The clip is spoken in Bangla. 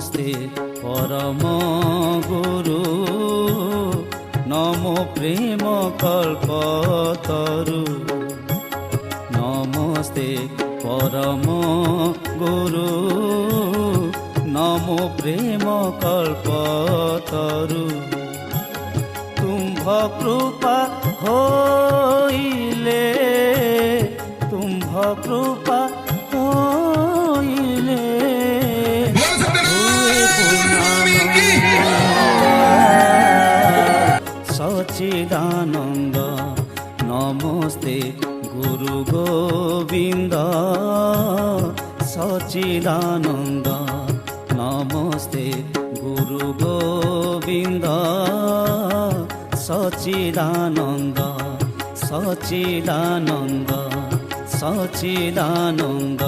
নমস্তে পরম গুরু নমো প্রেম কল্পতরু নমস্তে পরম গুরু নমো প্রেম কল্পতরু তুম্ভ কৃপা হইলে তুম্ভ কৃপা হইলে সচিদানন্দ নমস্তে গুরু গোবিন্দ সচিদানন্দ নমস্তে গুরু গোবিন্দ সচিদানন্দ সচিদানন্দ সচিদানন্দ